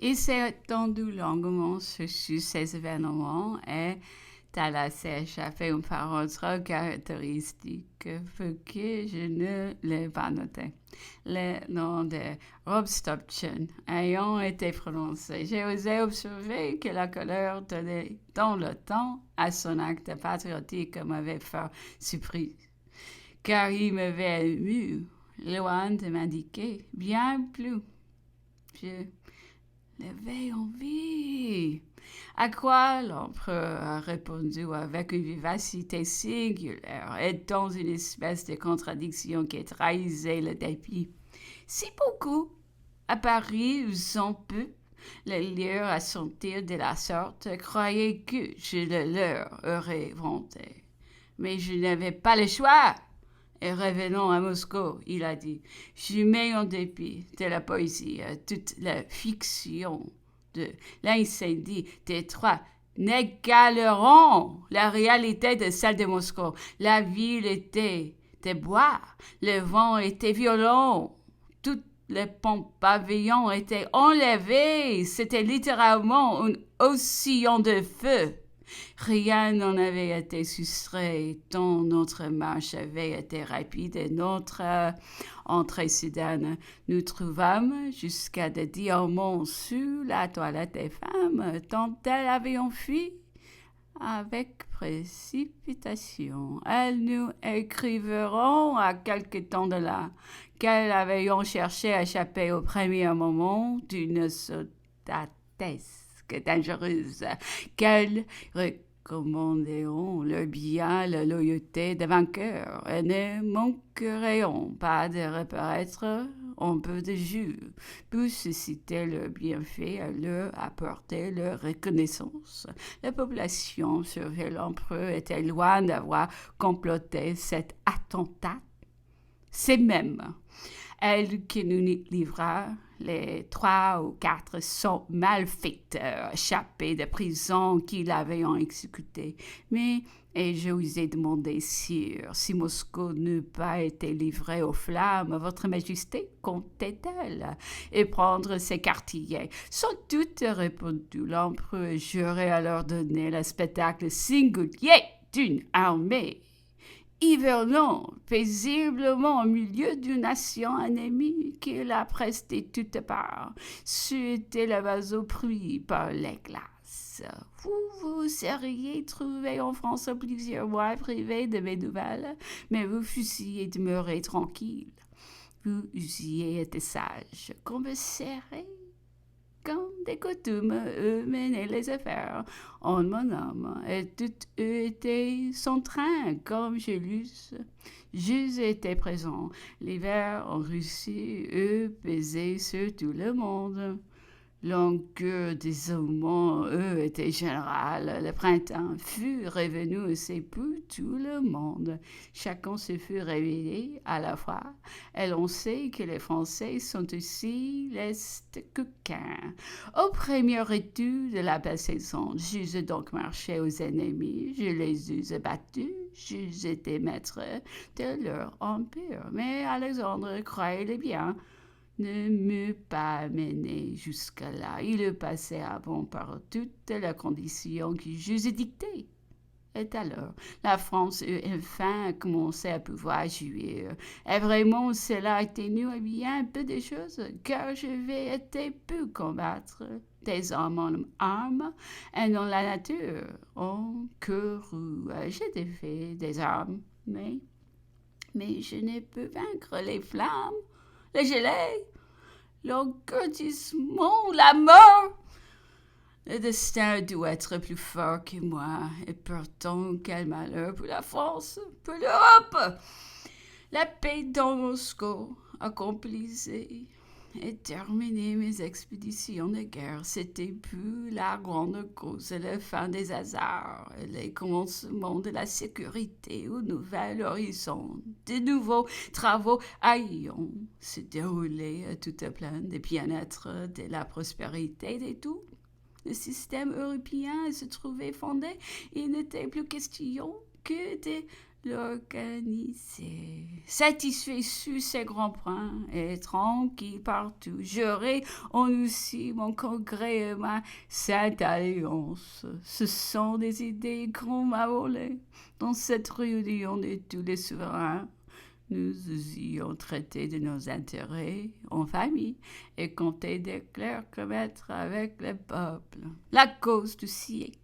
Il s'est étendu longuement sur ces événements et elle a échappé une parole trop caractéristique pour que je ne l'ai pas noté. Le nom de Rob Stopchen ayant été prononcé, j'ai osé observer que la colère donnée dans le temps à son acte patriotique m'avait fait surprise, car il m'avait ému, loin de m'indiquer bien plus. Je l'avais envie. À quoi l'empereur a répondu avec une vivacité singulière et dans une espèce de contradiction qui trahissait le dépit. Si beaucoup, à Paris, on peut le lire à sentir de la sorte, croyaient que je le leur aurais vanté. Mais je n'avais pas le choix. Et revenons à Moscou, il a dit, je mets en dépit de la poésie toute la fiction de l'incendie des trois n'égaleront la réalité de celle de Moscou. La ville était de bois, le vent était violent, toutes les pompes pavillons étaient enlevées, c'était littéralement un océan de feu. Rien n'en avait été soustrait, tant notre marche avait été rapide et notre entrée soudaine. Nous trouvâmes jusqu'à des diamants sur la toilette des femmes, tant elles avaient enfui avec précipitation. Elles nous écriveront à quelque temps de là qu'elles avaient cherché à échapper au premier moment d'une soldatesse dangereuse, qu'elles recommanderont leur bien la loyauté des vainqueurs et ne manqueront pas de reparaître en peu de jours pour susciter leur bienfait et leur apporter leur reconnaissance. La population sur l'empereur était loin d'avoir comploté cet attentat. C'est même elle qui nous livra les 3 ou 400 malfaiteurs échappés de prison qui l'avaient exécuté. Mais ai-je osé demander, sire, si Moscou n'eût pas été livrée aux flammes, votre majesté comptait-elle et prendre ses quartiers? Sans doute, répondit l'empereur, j'aurais alors donné le spectacle singulier d'une armée hivernant paisiblement au milieu d'une nation ennemie qui la presse de toutes parts, c'eût été le vaseau pris par les glaces. Vous vous seriez trouvé en France plusieurs mois privé de mes nouvelles, mais vous fussiez demeuré tranquille. Vous eussiez été sage, converserez comme des coutumes, eux menaient les affaires en mon âme, et tout eux étaient sans train, comme je l'eusse. J'eusse été présent. L'hiver en Russie, eux pesaient sur tout le monde. Longueur des moments, eux, était générale. Le printemps fut revenu aussi pour tout le monde. Chacun se fut réveillé à la fois. Et l'on sait que les Français sont aussi lestes coquins. Au premier retour de la belle saison, j'eusse donc marché aux ennemis, je les eusse battus, j'eusse été maître de leur empire. Mais Alexandre, croyez-le bien, ne m'eût pas amené jusque-là. Il passait avant par toutes les conditions que j'eusse dictées. Et alors, la France eut enfin commencé à pouvoir jouir. Et vraiment, cela atténue bien peu de choses, car j'avais été pu combattre des hommes en armes et dans la nature, en courroux. J'ai fait des armes, mais je n'ai pu vaincre les flammes, les gelées, l'engourdissement, la mort. Le destin doit être plus fort que moi, et pourtant, quel malheur pour la France, pour l'Europe. La paix dans Moscou accomplissait et terminait mes expéditions de guerre. C'était plus la grande cause, la fin des hasards, les commencements de la sécurité au nouvel horizon. De nouveaux travaux ayant se déroulé à toute pleine de bien-être, de la prospérité, de tout. Le système européen se trouvait fondé. Il n'était plus question que de l'organiser. Satisfait sur ses grands points et tranquille partout, j'aurai en aussi mon congrès et ma sainte alliance. Ce sont des idées qu'on m'a volées dans cette réunion de tous les souverains. Nous y ont traité de nos intérêts en famille et compté des clercs commettre avec le peuple. La cause du siècle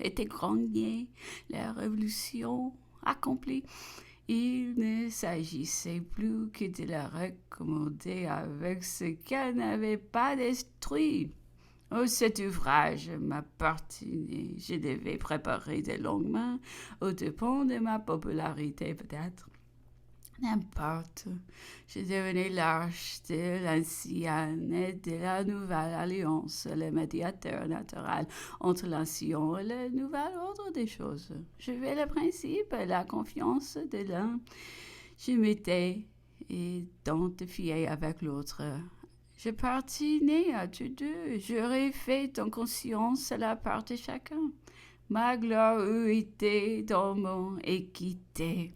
était gagnée, la révolution accomplie. Il ne s'agissait plus que de la raccommoder avec ce qu'elle n'avait pas détruit. Oh, cet ouvrage m'appartenait. Je devais préparer de longues mains, au dépens de ma popularité peut-être. N'importe, je devenais l'arche de l'ancienne et de la nouvelle alliance, le médiateur naturel entre l'ancien et le nouvel ordre des choses. Je vais le principe et la confiance de l'un. Je m'étais identifié avec l'autre. Je partenais à tous deux. J'aurais fait en conscience la part de chacun. Ma gloire eût été dans mon équité.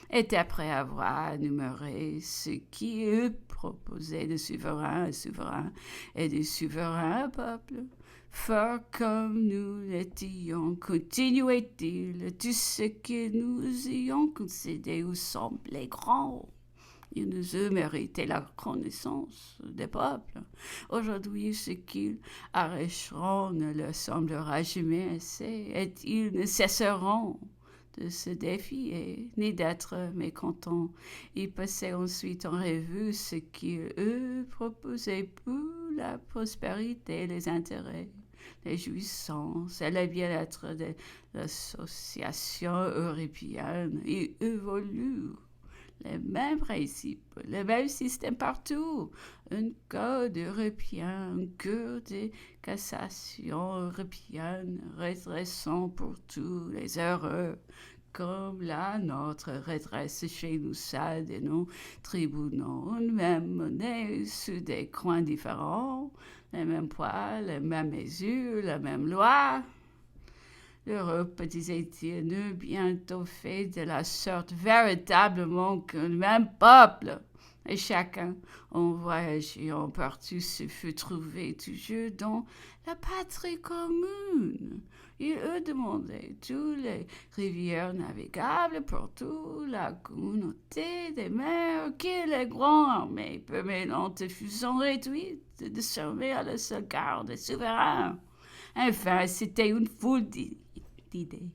Et après avoir énuméré ce qui eût proposé de souverain à souverain et de souverain à peuple, fort comme nous l'étions, continuait-il, tout ce que nous ayons concédé ou semblait grand. Il nous eût mérité la reconnaissance des peuples. Aujourd'hui, ce qu'ils arracheront ne leur semblera jamais assez, et ils ne cesseront de se défier, ni d'être mécontents. Ils passaient ensuite en revue ce qu'ils proposaient pour la prospérité, les intérêts, les jouissances et le bien-être de l'association européenne. Ils évoluent les mêmes principes, le même système partout. Un code européen, un cour de cassation européenne, redressant pour tous les heureux, comme la nôtre redresse chez nous ça de nos tribunaux, une même monnaie sous des coins différents, les mêmes poids, les mêmes mesures, la même loi. L'Europe, disait-il, n'eut bientôt fait de la sorte véritablement qu'un même peuple. Et chacun, en voyageant partout, se fut trouvé toujours dans la patrie commune. Il eut demandé toutes les rivières navigables pour toute la communauté des mers, que les grandes armées permanentes fussent réduites de servir à la seule garde des souverains. Enfin, c'était une foule d'idées,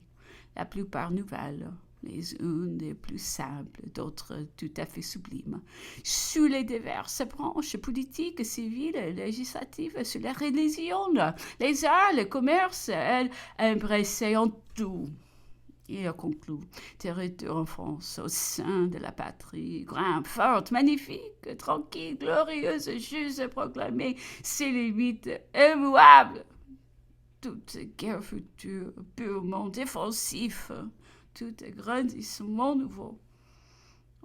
la plupart nouvelles, les unes des plus simples, d'autres tout à fait sublimes, sur les diverses branches politiques, civiles et législatives, sur la religion, les arts, le commerce, elles embrassaient en tout. Il a conclu, territoire en France, au sein de la patrie, grande, forte, magnifique, tranquille, glorieuse, juste proclamée, ses limites immuables. Toute guerre future, purement défensif, tout agrandissement nouveau,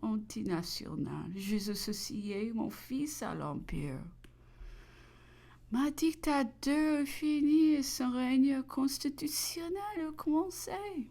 antinational. J'ai associé mon fils à l'Empire. Ma dictature finie et son règne constitutionnel commençait.